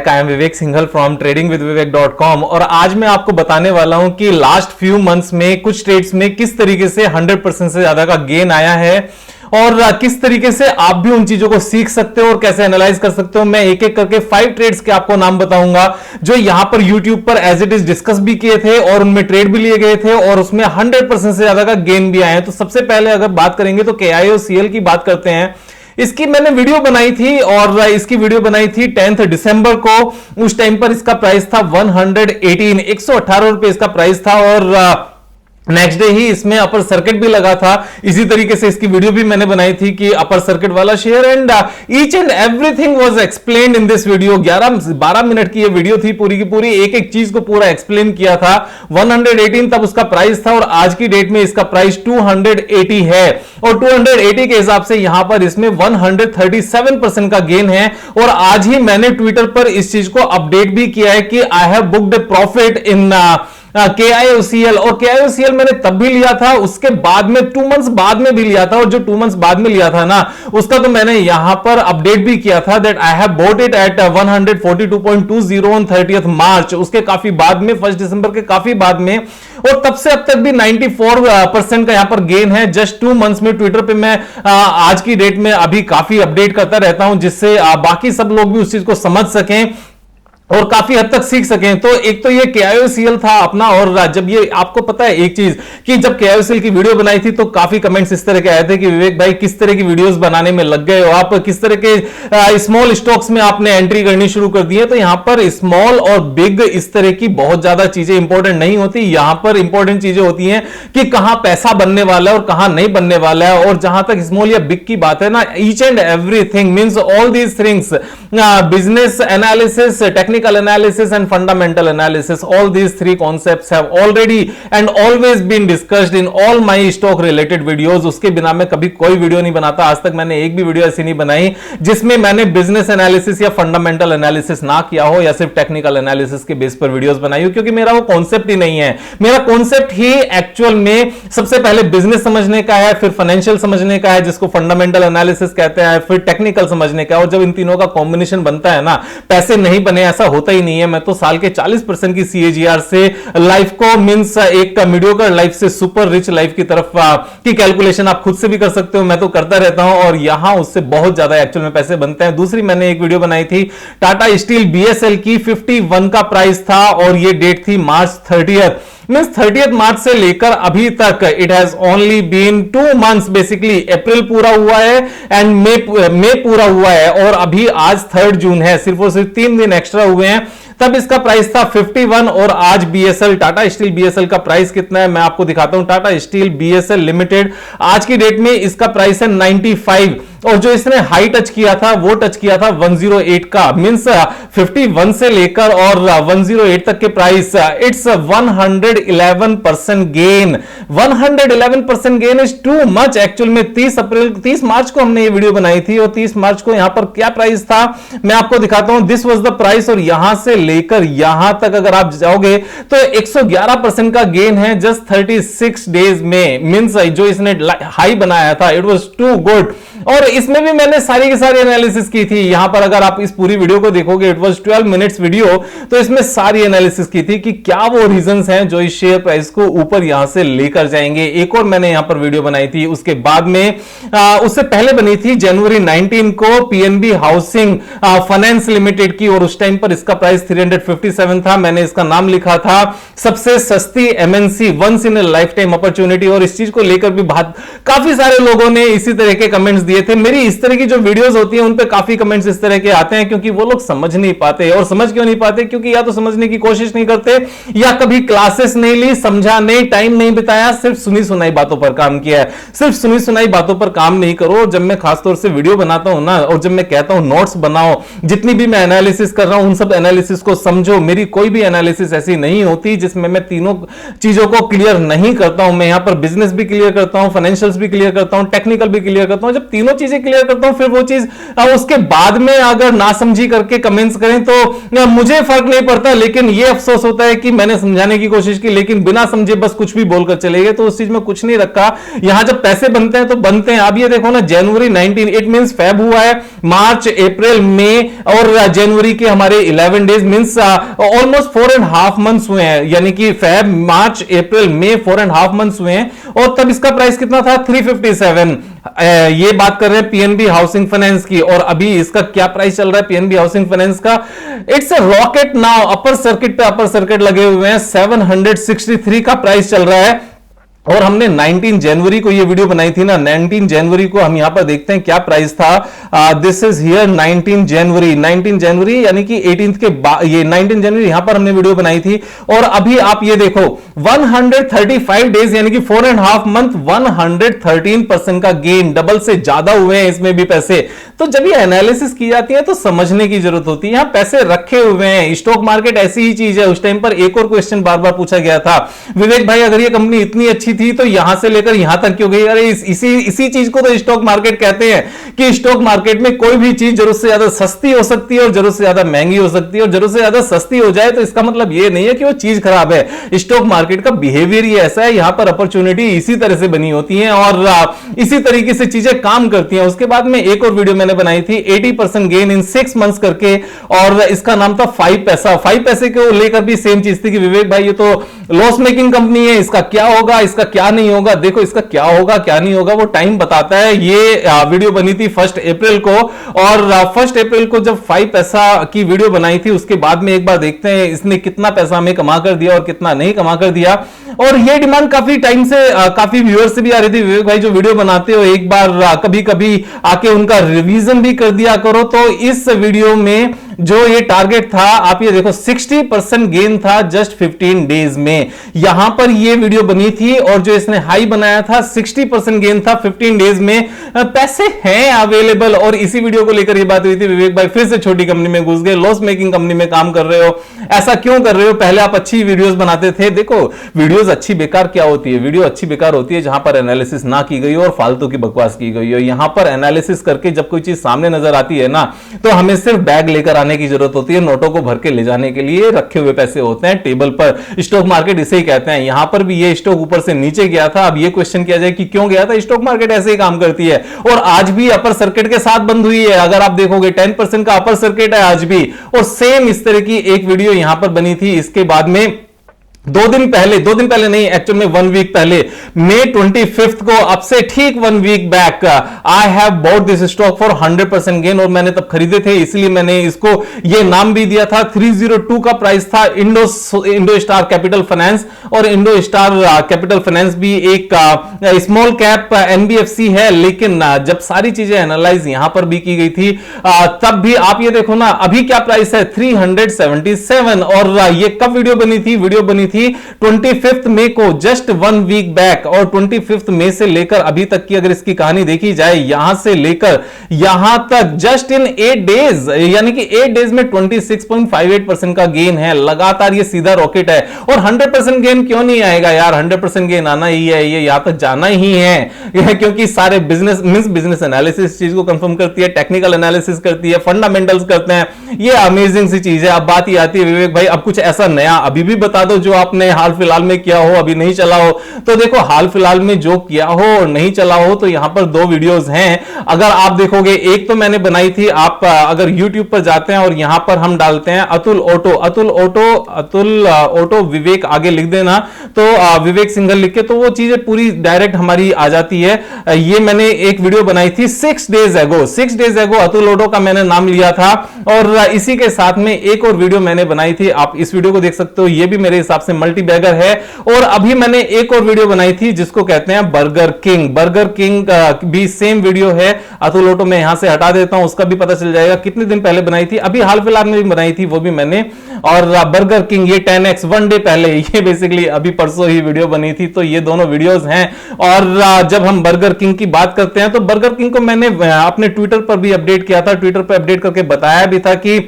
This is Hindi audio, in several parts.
I am Vivek Singhal from tradingwithvivek.com और आज मैं आपको बताने वाला हूं कि लास्ट फ्यू मंथ्स में कुछ ट्रेड्स में किस तरीके से 100% से ज्यादा का गेन आया है और किस तरीके से आप भी उन चीजों को सीख सकते हो और कैसे एनालाइज कर सकते हो। मैं एक एक करके 5 ट्रेड्स के आपको नाम बताऊंगा जो यहां पर YouTube पर एज इट इज डिस्कस भी किए थे और उनमें ट्रेड भी लिए गए थे और उसमें 100% से ज्यादा का गेन भी आया है। तो सबसे पहले अगर बात करेंगे तो KIOCL की बात करते हैं। इसकी मैंने वीडियो बनाई थी और इसकी वीडियो बनाई थी 10 दिसंबर को। उस टाइम पर इसका प्राइस था 118 रुपए इसका प्राइस था और नेक्स्ट डे ही इसमें अपर सर्किट भी लगा था। इसी तरीके से इसकी वीडियो भी मैंने बनाई थी कि अपर सर्किट वाला share and each and everything was explained in this video. 11-12 minute की ये वीडियो थी, पूरी की पूरी एक एक चीज को पूरा एक्सप्लेन किया था। 118 तब उसका प्राइस था और आज की डेट में इसका प्राइस 280 है और 280 के हिसाब से यहां पर इसमें 137% का गेन है। और आज ही मैंने ट्विटर पर इस चीज को अपडेट भी किया है कि I have booked profit in KIOCL और KIOCL मैंने तब भी लिया था, उसके बाद में 2 मंथ्स बाद में भी लिया था और जो 2 मंथ्स बाद में लिया था ना उसका तो मैंने यहां पर अपडेट भी किया था that I have bought it at 142.20 on 30th मार्च। उसके काफी बाद में 1 दिसंबर के काफी बाद में और तब से अब तक भी 94% का यहां पर गेन है जस्ट 2 मंथ्स में। ट्विटर पे मैं आज की डेट में अभी काफी अपडेट करता रहता हूं जिससे बाकी सब लोग भी उस चीज को समझ सकें और काफी हद तक सीख सकें। तो एक तो ये KIOCL था अपना और जब ये आपको पता है एक चीज कि जब KIOCL की वीडियो बनाई थी तो काफी कमेंट्स इस तरह के आए थे कि विवेक भाई किस तरह की वीडियोस बनाने में लग गए हो आप, किस तरह के स्मॉल स्टॉक्स में आपने एंट्री करनी शुरू कर दी है। तो यहां पर स्मॉल और बिग इस तरह की बहुत ज्यादा चीजें इंपॉर्टेंट नहीं होती। यहां पर इंपॉर्टेंट चीजें होती हैं कि कहां पैसा बनने वाला है और कहां नहीं बनने वाला है। और जहां तक स्मॉल या बिग की बात है ना, each and everything means all these things, business analysis, technical analysis and fundamental analysis, all these 3 concepts have already and always been discussed in all my stock related videos। उसके बिना मैं कभी कोई वीडियो नहीं बनाता। आज तक मैंने एक भी वीडियो ऐसी नहीं बनाई जिसमें मैंने बिजनेस एनालिसिस या फंडामेंटल एनालिसिस ना किया हो या सिर्फ टेक्निकल एनालिसिस के बेस पर वीडियोस बनाई हो, क्योंकि मेरा वो कॉन्सेप्ट ही नहीं है। मेरा कॉन्सेप्ट ही एक्चुअल में सबसे पहले बिजनेस समझने का है, फिर फाइनेंशियल समझने का है जिसको फंडामेंटल एनालिसिस कहते हैं, फिर टेक्निकल समझने का। और जब इन तीनों का कॉम्बिनेशन बनता है ना, पैसे नहीं बने ऐसा होता ही नहीं है। मैं तो साल के 40% की CAGR से लाइफ को मींस एक मीडियोकर लाइफ से सुपर रिच लाइफ की तरफ की कैलकुलेशन आप खुद से भी कर सकते हो, मैं तो करता रहता हूं और यहां उससे बहुत ज्यादा एक्चुअल में पैसे बनते हैं। दूसरी मैंने एक वीडियो बनाई थी टाटा स्टील BSL की, 51 का प्राइस था और ये डेट थी मार्च 30th मींस 30th मार्च से लेकर अभी तक it has only been 2 months. Basically April पूरा हुआ है एंड मई पूरा हुआ है और अभी आज 3 जून है, सिर्फ और सिर्फ 3 दिन एक्स्ट्रा हुए हैं। तब इसका प्राइस था 51 और आज BSL टाटा स्टील BSL का प्राइस कितना है मैं आपको दिखाता हूं। टाटा स्टील BSL लिमिटेड आज की डेट में इसका प्राइस है 95 और जो इसने हाई टच किया था वो टच किया था 108 का, मींस 51 से लेकर और 108 तक के price it's 111% gain. 111% gain is too much actual में। 30 मार्च को हमने ये वीडियो बनाई थी और 30 मार्च को यहां पर क्या प्राइस था मैं आपको दिखाता हूं। दिस वाज द प्राइस और यहां से लेकर यहां तक अगर आप जाओगे तो 111% का गेन है जस्ट 36 डेज में। मींस जो इसने हाई बनाया था इट वाज टू गुड और इसमें भी मैंने सारी की सारी एनालिसिस की थी। यहां पर अगर आप इस पूरी वीडियो को देखोगे इट वाज 12 मिनट्स वीडियो, तो इसमें सारी एनालिसिस की थी कि क्या वो रीजंस हैं जो इस शेयर प्राइस को ऊपर यहां से लेकर जाएंगे। एक और मैंने यहां पर वीडियो बनाई थी उसके बाद में उससे पहले बनी थी जनवरी 19 को PNB हाउसिंग फाइनेंस लिमिटेड की और उस टाइम पर इसका प्राइस 357 था। मैंने इसका नाम लिखा था सबसे सस्ती MNC once in life time opportunity और इस चीज को लेकर भी काफी सारे लोगों ने इसी तरह के कमेंट्स दिए थे। मेरी इस तरह की जो वीडियोस होती हैं उन पे काफी कमेंट्स इस तरह के आते हैं क्योंकि वो लोग समझ नहीं पाते। और समझ क्यों नहीं पाते? क्योंकि या तो समझने की कोशिश नहीं करते या कभी क्लासेस नहीं ली, समझा नहीं, टाइम नहीं बिताया, सिर्फ सुनी सुनाई बातों पर काम किया है। सिर्फ सुनी सुनाई बातों पर काम नहीं करो। जब मैं खासतौर से वीडियो बनाता हूं ना और जब मैं कहता हूं नोट्स बनाओ, जितनी भी मैं एनालिसिस कर रहा हूं उन सब एनालिसिस को समझो। मेरी कोई भी एनालिसिस ऐसी नहीं होती जिसमें मैं तीनों चीजों को क्लियर नहीं करता हूं। मैं यहां पर बिजनेस भी क्लियर करता हूं, फाइनेंशियल्स भी क्लियर करता हूं, टेक्निकल भी क्लियर करता हूं। जब तीनों चीजें क्लियर करता हूं, फिर वो चीज उसके बाद में अगर ना समझी करके कमेंट्स करें तो मुझे फर्क नहीं पड़ता, लेकिन ये अफसोस होता है कि मैंने समझाने की कोशिश की लेकिन बिना समझे बस कुछ भी बोलकर चले गए, तो उस चीज में कुछ नहीं रखा। यहां जब पैसे बनते हैं तो बनते हैं। अब ये देखो ना, जनवरी 19, इट मींस फेब हुआ है, मार्च, अप्रैल, मई और जनवरी के हमारे 11 डेज मींस ऑलमोस्ट 4.5 मंथ्स हुए हैं, यानी कि फेब, मार्च, अप्रैल, मई 4.5 मंथ्स हुए हैं। और तब इसका प्राइस कितना था? 357। ये बात कर रहे हैं पीएनबी हाउसिंग फाइनेंस की, और अभी इसका क्या प्राइस चल रहा है पीएनबी हाउसिंग फाइनेंस का? It's a rocket now, upper circuit पे अपर सर्किट लगे हुए हैं, 763 का प्राइस चल रहा है। और हमने 19 जनवरी को ये वीडियो बनाई थी ना, 19 जनवरी को हम यहां पर देखते हैं क्या प्राइस था। दिस इज हियर 19 जनवरी यानी कि 18th के बाद, ये 19 जनवरी यहां पर हमने वीडियो बनाई थी। और अभी आप ये देखो 135 डेज यानी कि 4.5 मंथ, 113% का गेन, डबल से ज्यादा हुए हैं इसमें भी पैसे। तो जब ये एनालिसिस की जाती है तो समझने की जरूरत होती है। यहां पैसे रखे हुए हैं, स्टॉक मार्केट ऐसी ही चीज है। उस टाइम पर एक और क्वेश्चन बार बार पूछा गया था, विवेक भाई अगर ये कंपनी इतनी अच्छी थी तो यहां से लेकर यहां तक क्यों गई? अरे इसी चीज को तो स्टॉक मार्केट कहते हैं कि स्टॉक मार्केट में कोई भी चीज जरूरत से ज्यादा सस्ती हो सकती है और जरूरत से ज्यादा महंगी हो सकती है। और जरूरत से ज्यादा सस्ती हो जाए तो इसका मतलब यह नहीं है कि वो चीज खराब है। स्टॉक मार्केट का बिहेवियर ही ऐसा है, यहां पर अपॉर्चुनिटी इसी तरह से बनी होती है और इसी तरीके से चीजें काम करती हैं। उसके बाद में एक और वीडियो मैंने बनाई थी 80% गेन इन 6 मंथ्स करके, और इसका नाम था 5 पैसा। 5 पैसे को लेकर भी सेम चीज थी कि विवेक भाई ये तो लॉस मेकिंग कंपनी है, इसका क्या होगा, इसका क्या नहीं होगा। देखो इसका क्या होगा क्या नहीं होगा वो टाइम बताता है। ये वीडियो बनी थी 1 अप्रैल को, और 1 अप्रैल को जब 5 पैसा की वीडियो बनाई थी उसके बाद में एक बार देखते हैं इसने कितना पैसा हमें कमा कर दिया और कितना नहीं कमा कर दिया। और ये डिमांड काफी टाइम से काफी व्यूअर्स से भी आ रही थी, विवेक भाई जो वीडियो बनाते हो एक बार कभी कभी आके उनका रिवीजन भी कर दिया करो। तो इस वीडियो में जो ये टारगेट था, आप ये देखो 60% गेन था जस्ट 15 डेज में। यहां पर ये वीडियो बनी थी और जो इसने हाई बनाया था 60% गेन था 15 डेज में। पैसे हैं अवेलेबल, और इसी वीडियो को लेकर ये बात हुई थी, विवेक भाई फिर से छोटी कंपनी में घुस गए, लॉस मेकिंग कंपनी में काम कर रहे हो, ऐसा क्यों कर रहे हो? पहले आप अच्छी वीडियोस बनाते थे। देखो वीडियोस अच्छी बेकार क्या होती है? वीडियो अच्छी बेकार होती है जहां पर एनालिसिस ना की गई हो और फालतू की बकवास की गई हो। यहां पर एनालिसिस करके जब कोई चीज सामने नजर आती है ना, तो हमें सिर्फ बैग लेकर आने की जरूरत होती है, नोटों को भर के ले जाने के लिए रखे हुए पैसे होते हैं टेबल पर। स्टॉक मार्केट इसे ही कहते हैं। यहां पर भी ये स्टॉक ऊपर से नीचे गया था। अब ये क्वेश्चन किया जाए कि क्यों गया था? स्टॉक मार्केट ऐसे ही काम करती है, और आज भी अपर सर्किट के साथ बंद हुई है। अगर आप देखोगे 10% का अपर सर्किट है आज भी। और सेम इस तरह की एक वीडियो यहां पर बनी थी। इसके बाद में 2 दिन पहले नहीं, एक्चुअल में 1 वीक पहले, May 25 को, अब से ठीक 1 week back, I have bought this stock for 100% gain, और मैंने तब खरीदे थे, इसलिए मैंने इसको ये नाम भी दिया था। 302 का प्राइस था। इंडो स्टार कैपिटल फाइनेंस, और इंडो स्टार कैपिटल फाइनेंस भी एक स्मॉल कैप एनबीएफसी है, लेकिन जब सारी चीजें एनालाइज यहां पर भी की गई थी तब भी आप ये देखो ना अभी क्या प्राइस है, 377। और ये कब वीडियो बनी थी? वीडियो बनी थी 25 मई को, जस्ट 1 वीक बैक। और 25 मई से लेकर अभी तक की अगर इसकी कहानी देखी जाए, यहां से लेकर यहां तक जस्ट इन 8 डेज, यानी कि 8 डेज में 26.58% का गेन है। लगातार ये सीधा रॉकेट है। और 100% गेन क्यों नहीं आएगा यार? 100% गेन आना ही है, ये यहां तक जाना ही है, क्योंकि सारे बिजनेस एनालिसिस चीज को कंफर्म करती है, टेक्निकल एनालिसिस करती है, फंडामेंटल्स करते हैं। ये अमेजिंग सी चीज है। अब बात ही आती है विवेक भाई अब कुछ ऐसा नया अभी भी बता दो जो आपने हाल फिलहाल में किया हो, अभी नहीं चला हो। तो देखो हाल फिलहाल में जो किया हो और नहीं चला हो, तो यहां पर 2 वीडियोस हैं। अगर आप देखोगे, एक तो मैंने बनाई थी, आप अगर YouTube पर जाते हैं और यहां पर हम डालते हैं अतुल ऑटो विवेक आगे लिख देना, तो विवेक सिंघल लिख के, तो वो चीजें पूरी डायरेक्ट हमारी आ जाती है। ये मैंने एक वीडियो बनाई थी 6 डेज एगो, अतुल ऑटो का मैंने नाम लिया था। और इसी के साथ में एक और वीडियो मैंने बनाई थी, आप इस वीडियो को देख सकते हो, ये भी मेरे हिसाब से मल्टी बैगर है। और अभी मैंने एक और वीडियो बनाई थी जिसको कहते हैं बर्गर किंग भी सेम वीडियो है। अतुल ऑटो में यहां से हटा देता हूं, उसका भी पता चल जाएगा कितने दिन पहले बनाई थी, अभी हाल फिलहाल में भी बनाई थी, वो भी मैंने। और बर्गर किंग ये 10x 1 डे पहले, ये बेसिकली अभी परसों ही वीडियो बनी थी। तो ये दोनों वीडियोस हैं। और जब हम बर्गर किंग की बात करते हैं, तो बर्गर किंग को मैंने अपने ट्विटर पर भी अपडेट किया था, ट्विटर पर अपडेट करके बताया भी था कि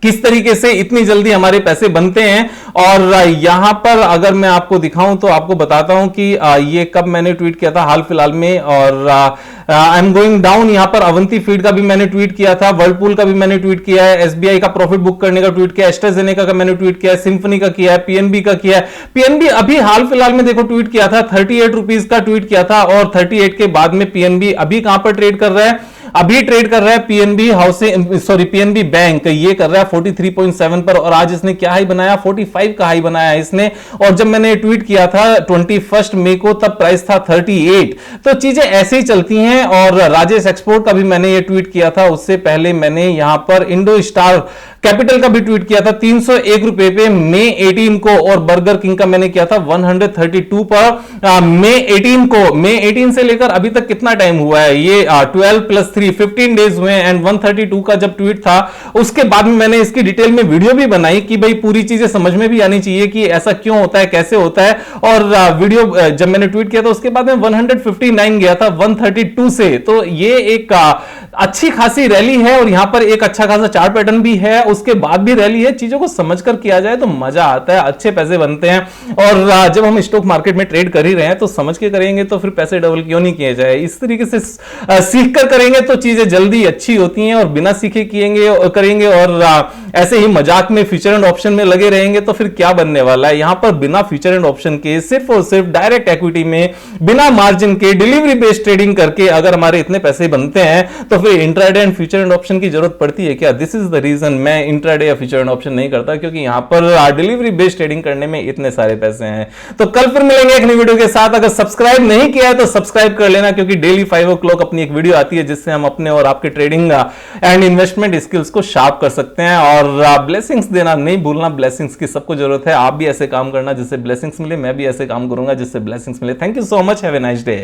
किस तरीके से इतनी जल्दी हमारे पैसे बनते हैं। और यहां पर अगर मैं आपको दिखाऊं तो आपको बताता हूं कि ये कब मैंने ट्वीट किया था, हाल फिलहाल में। और आई एम गोइंग डाउन, यहां पर अवंती फीड का भी मैंने ट्वीट किया था, वर्लपूल का भी मैंने ट्वीट किया है, एसबीआई का प्रॉफिट बुक करने का ट्वीट किया है, एस्ट्राजेनेका का मैंने ट्वीट किया है, सिंफनी का किया है, पीएनबी का किया है। पीएनबी अभी हाल फिलहाल में देखो ट्वीट किया था, 38 रुपीज का ट्वीट किया था, और 38 के बाद में पीएनबी अभी कहां पर ट्रेड कर रहा है, अभी ट्रेड कर रहा है PNB housing, sorry PNB bank, ये कर रहा है 43.7 पर। और आज इसने क्या हाई बनाया, 45 का हाई बनाया इसने। और जब मैंने ट्वीट किया था 21 मई को, तब प्राइस था 38। तो चीजें ऐसे ही चलती हैं। और राजेश एक्सपोर्ट का भी मैंने ये ट्वीट किया था, उससे पहले मैंने यहां पर इंडो स्टार कैपिटल का भी ट्वीट किया था 301 रुपए पे मई 18 को। और बर्गर किंग का मैंने किया था 132 पर मई 18 को। मई 18 से लेकर अभी तक कितना टाइम हुआ है, ये 12 + 3 15 डेज हुए। एंड 132 का जब ट्वीट था उसके बाद में मैंने इसकी डिटेल में वीडियो भी बनाई कि भाई पूरी चीजें समझ में भी आनी चाहिए कि ऐसा क्यों होता है, कैसे होता है। और वीडियो जब मैंने ट्वीट किया था उसके बाद में 159 गया था 132 से। तो ये एक अच्छी खासी रैली है, और यहां पर एक अच्छा खासा चार्ट पैटर्न भी है, उसके बाद भी रैली है। चीजों को समझकर किया जाए तो मजा आता है, अच्छे पैसे बनते हैं। और जब हम स्टॉक मार्केट में ट्रेड कर ही रहे हैं तो समझ के करेंगे तो फिर पैसे डबल क्यों नहीं किए जाए। इस तरीके से सीख कर करेंगे तो चीजें जल्दी अच्छी होती हैं, और बिना सीखे करेंगे और ऐसे ही मजाक में फ्यूचर एंड ऑप्शन में लगे रहेंगे तो फिर क्या बनने वाला है। यहां पर बिना फ्यूचर एंड ऑप्शन के, सिर्फ और सिर्फ डायरेक्ट इक्विटी में बिना मार्जिन के डिलीवरी बेस्ड ट्रेडिंग करके अगर हमारे इतने पैसे बनते हैं तो फिर intraday and future and option की जरूरत पड़ती है क्या। दिस इज द रीजन मैं इंट्राडे या फ्यूचर एंड ऑप्शन नहीं करता, क्योंकि यहां पर डिलीवरी बेस्ड ट्रेडिंग करने में इतने सारे पैसे हैं। तो कल फिर मिलेंगे एक नई वीडियो के साथ। अगर सब्सक्राइब नहीं किया है तो सब्सक्राइब कर लेना, क्योंकि डेली 5 o'clock अपनी एक वीडियो आती है जिससे हम अपने और आपके ट्रेडिंग एंड इन्वेस्टमेंट स्किल्स को शार्प कर सकते हैं। और ब्लेसिंग्स देना नहीं भूलना, ब्लेसिंग्स की सबको जरूरत है। आप भी ऐसे काम करना जिससे ब्लेसिंग्स मिले, मैं भी ऐसे काम करूंगा जिससे ब्लेसिंग्स मिले। Thank you so much, have a nice day.